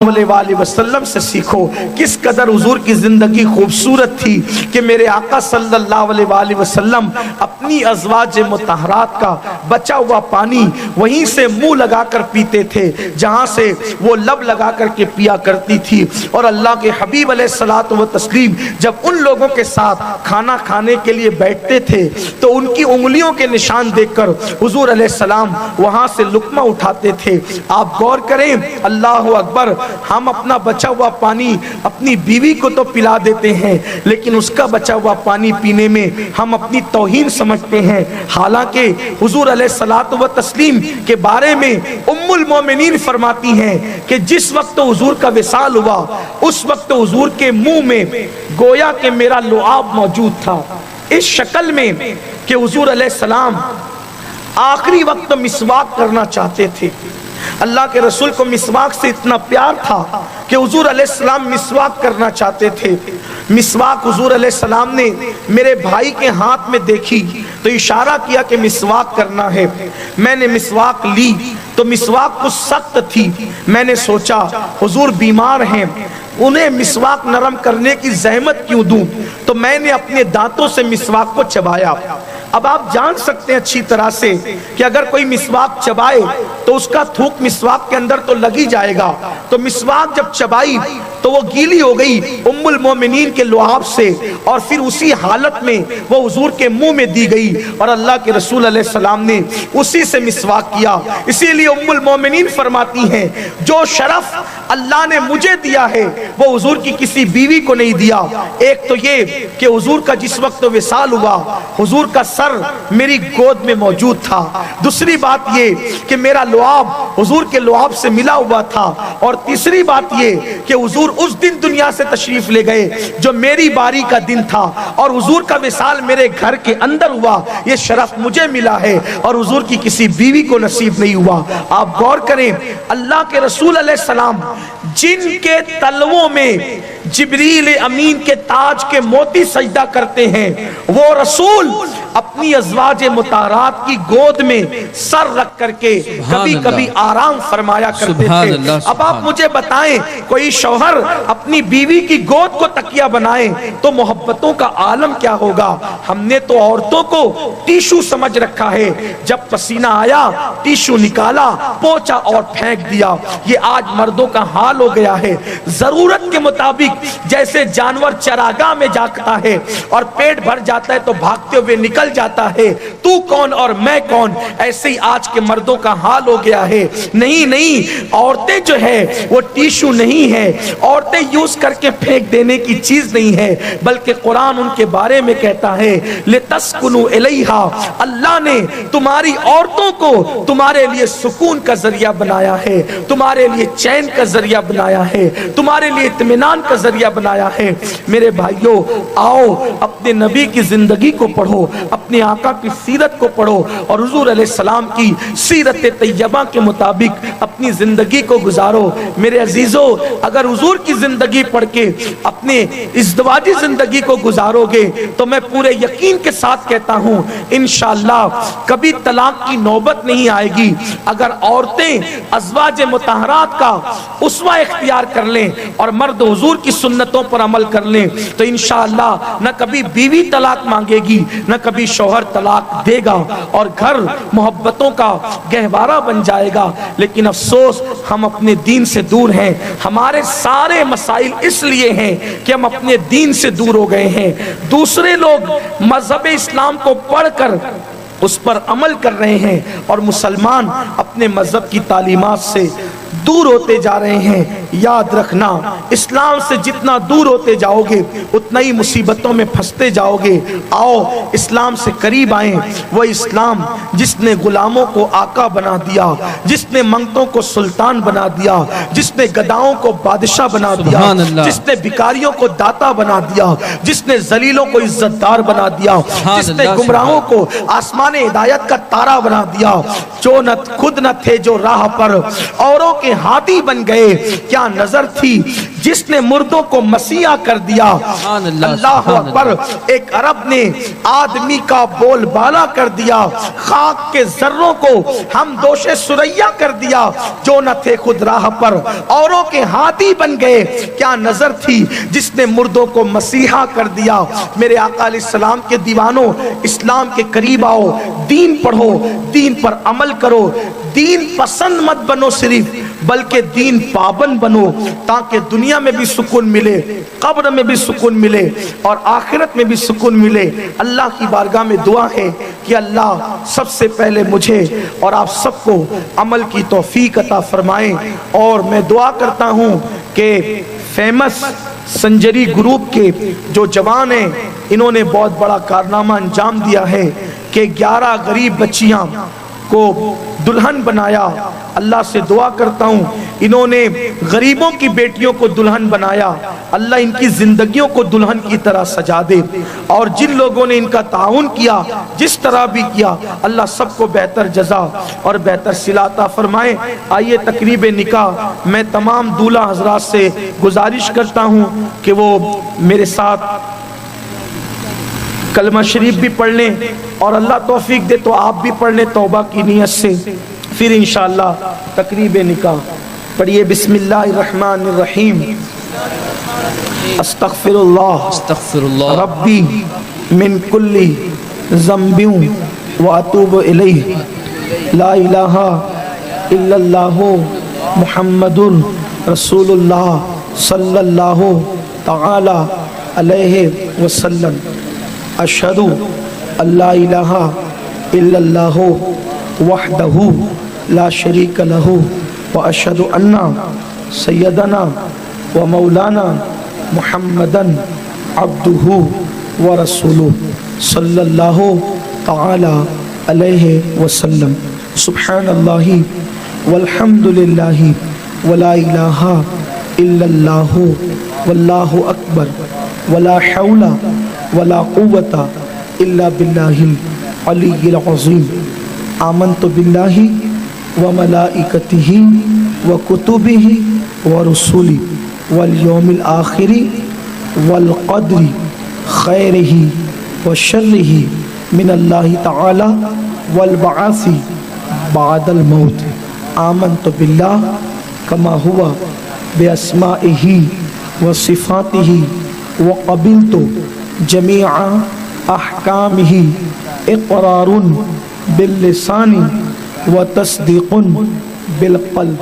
علیہ وسلم سے سیکھو۔ کس قدر حضور کی زندگی خوبصورت تھی کہ میرے آقا صلی اللہ علیہ وسلم اپنی ازواج مطہرات کا بچا ہوا پانی وہیں سے منہ لگا کر پیتے تھے جہاں سے وہ لب لگا کر کے پیا کرتی تھی۔ اور اللہ کے حبیب علیہ الصلوۃ والتسلیم جب ان لوگوں کے ساتھ کھانا کھانے کے لیے بیٹھتے تھے تو ان کی انگلیوں کے نشان دیکھ کر حضور علیہ السلام وہاں سے لقمہ اٹھاتے تھے۔ آپ غور کریں، اللہ اکبر، ہم اپنا بچا ہوا پانی اپنی بیوی کو تو پلا دیتے ہیں لیکن اس کا بچا ہوا پانی پینے میں ہم اپنی توہین سمجھتے ہیں۔ حالانکہ حضور علیہ الصلوۃ والتسلیم کے بارے میں ام المومنین فرماتی ہیں کہ جس وقت حضور کا وصال ہوا اس وقت حضور کے منہ میں گویا کہ میرا لعاب موجود تھا، اس شکل میں کہ حضور علیہ السلام آخری وقت مسواک کرنا چاہتے تھے۔ اللہ کے رسول کو مسواک سے اتنا پیار تھا کہ حضور علیہ السلام مسواک کرنا چاہتے تھے۔ مسواک حضور علیہ السلام نے میرے بھائی کے ہاتھ میں دیکھی تو اشارہ کیا کہ مسواک کرنا ہے۔ میں نے مسواک لی تو مسواک کچھ سخت تھی۔ میں نے سوچا حضور بیمار ہیں، انہیں مسواک نرم کرنے کی زحمت کیوں دوں، تو میں نے اپنے دانتوں سے مسواک کو چبایا۔ اب آپ جان سکتے ہیں اچھی طرح سے کہ اگر کوئی مسواک چبائے تو اس کا تھوک مسواک کے اندر تو لگ ہی جائے گا، تو مسواک جب چبائی تو وہ گیلی ہو گئی ام المومنین کے لعاب سے، اور پھر اسی حالت میں وہ حضور کے منہ میں دی گئی اور اللہ کے رسول علیہ السلام نے اسی سے مسواک کیا۔ اسی لیے ام المومنین فرماتی ہیں جو شرف اللہ نے مجھے دیا ہے وہ حضور کی کسی بیوی کو نہیں دیا۔ ایک تو یہ کہ حضور کا جس وقت وصال ہوا حضور کا سر میری گود میں موجود تھا، دوسری بات یہ کہ میرا لعاب حضور کے لعاب سے ملا ہوا تھا، اور تیسری بات یہ کہ حضور اس دن دنیا سے تشریف لے گئے جو میری باری کا دن تھا، اور حضور کا وصال میرے گھر کے اندر ہوا، یہ شرف مجھے ملا ہے اور حضور کی کسی بیوی کو نصیب نہیں ہوا۔ آپ غور کریں، اللہ کے رسول علیہ السلام جن کے تلووں میں جبریل امین کے تاج کے موتی سجدہ کرتے ہیں، وہ رسول اپنی ازواج مطہرات کی گود میں سر رکھ کر کے کبھی کبھی آرام فرمایا کرتے تھے۔ اب آپ مجھے بتائیں کوئی شوہر اپنی بیوی کی گود کو تکیہ بنائے تو محبتوں کا عالم کیا ہوگا؟ ہم نے تو عورتوں کو ٹیشو سمجھ رکھا ہے، جب پسینہ آیا ٹیشو نکالا، پوچھا اور پھینک دیا۔ یہ آج مردوں کا حال ہو گیا ہے۔ ضرورت کے مطابق جیسے جانور چراگاہ میں جاتا ہے اور پیٹ بھر جاتا ہے تو بھاگتے ہوئے نکل جاتا ہے، تو کون اور میں کون، ایسے ہی آج کے مردوں کا حال ہو گیا ہے۔ نہیں نہیں، عورتیں جو ہے وہ ٹیشو نہیں ہے، عورتیں یوز کر کے پھینک دینے کی چیز نہیں ہے، بلکہ قرآن ان کے بارے میں کہتا ہے لِتَسْكُنُوا إِلَيْهَا، اللہ نے تمہاری عورتوں کو تمہارے لیے سکون کا ذریعہ بنایا ہے، تمہارے لیے چین کا ذریعہ بنایا ہے، تمہارے لیے اطمینان کا ذریعہ بنایا ہے۔ میرے بھائیوں، آؤ اپنے نبی کی زندگی کو پڑھو، اپنے آقا کی سیرت کو پڑھو اور حضور علیہ السلام کی سیرت طیبہ کے مطابق اپنی زندگی کو گزارو۔ میرے عزیزو، اگر حضور کی زندگی پڑھ کے اپنے ازدواجی زندگی کو گزارو گے تو میں پورے یقین کے ساتھ کہتا ہوں انشاءاللہ کبھی طلاق کی نوبت نہیں آئے گی۔ اگر عورتیں ازواج مطہرات کا اسوہ اختیار کر لیں اور مرد حضور کی سنتوں پر عمل کر لیں تو انشاءاللہ نہ کبھی بیوی طلاق مانگے گی نہ کبھی شوہر طلاق دے گا، اور گھر محبتوں کا گہوارہ بن جائے گا۔ لیکن افسوس ہم اپنے دین سے دور ہیں، ہمارے سارے مسائل اس لیے ہیں کہ ہم اپنے دین سے دور ہو گئے ہیں۔ دوسرے لوگ مذہب اسلام کو پڑھ کر اس پر عمل کر رہے ہیں اور مسلمان اپنے مذہب کی تعلیمات سے دور ہوتے جا رہے ہیں۔ یاد رکھنا، اسلام سے جتنا دور ہوتے جاؤ گے اتنا ہی مصیبتوں میں پھنستے جاؤ گے۔ آؤ اسلام سے قریب آئیں، وہ اسلام جس نے غلاموں کو آقا بنا دیا، جس نے منگتوں کو سلطان بنا دیا، جس نے گداؤں کو بادشاہ بنا دیا، جس نے بھکاریوں کو داتا بنا دیا، جس نے ذلیلوں کو عزت دار بنا دیا، جس نے گمراہوں کو آسمان ہدایت کا تارا بنا دیا، جو خود نہ تھے جو راہ پر اوروں کے ہاتھی بن گئے۔ کیا نظر تھی جس نے مردوں کو مسیحا کر دیا. اللہ اکبر. ایک عرب نے آدمی کا بول بالا کر دیا. خاک کے ذروں کو ہم دوش سریا کر دیا. جو نہ تھے خود راہ پر اوروں کے ہاتھی بن گئے. کیا نظر تھی جس نے مردوں کو مسیحا کر دیا. میرے آقا علیہ السلام کے دیوانوں، اسلام کے قریب آؤ، دین پڑھو، دین پر عمل کرو. دین پسند مت بنو صرف، بلکہ دین پابند بنو، تاکہ دنیا میں بھی سکون ملے، قبر میں بھی سکون ملے اور آخرت میں بھی سکون ملے. اللہ کی بارگاہ میں دعا ہے کہ اللہ سب سے پہلے مجھے اور آپ سب کو عمل کی توفیق عطا فرمائیں. اور میں دعا کرتا ہوں کہ فیمس سنجری گروپ کے جو جوان ہیں، انہوں نے بہت بڑا کارنامہ انجام دیا ہے کہ 11 غریب بچیاں کو دلہن بنایا. اللہ سے دعا کرتا ہوں انہوں نے غریبوں کی بیٹیوں کو دلہن بنایا. اللہ ان کی زندگیوں کو دلہن کی طرح سجا دے. اور جن لوگوں نے ان کا تعاون کیا، جس طرح بھی کیا، اللہ سب کو بہتر جزا اور بہتر صلہ عطا فرمائے. آئیے تقریب نکاح میں تمام دولہا حضرات سے گزارش کرتا ہوں کہ وہ میرے ساتھ کلمہ شریف بھی پڑھ لیں اور اللہ توفیق دے تو آپ بھی پڑھ لیں توبہ کی نیت سے. پھر انشاءاللہ تقریب نکاح پڑھیے. بسم اللہ الرحمن الرحیم. استغفر اللہ ربی من کل ذنب واتوب الیہ. لا الہ الا اللہ محمد رسول اللہ صلی اللہ تعالی علیہ وسلم. اشہد ان لا الہ الا اللہ وحدہ لا شریک لہ واشہد ان سیدنا و مولانا محمدا عبدہ ورسولہ صلی اللہ تعالی علیہ وسلم. سبحان اللہ والحمد للہ ولا الہ الا اللہ واللہ اکبر ولا حول ولا قوة الا باللہ العلی العظیم. آمنت باللہ وملائکتہ وکتبہ ورسلہ والیوم الآخر والقدر خیرہ وشرہ من اللہ تعالی والبعث بعد الموت. آمنت باللہ کما ہوا باسمائہ وصفاتہ وقبلت جمیع احکامہ اقرار باللسان وتصدیق بالقلب.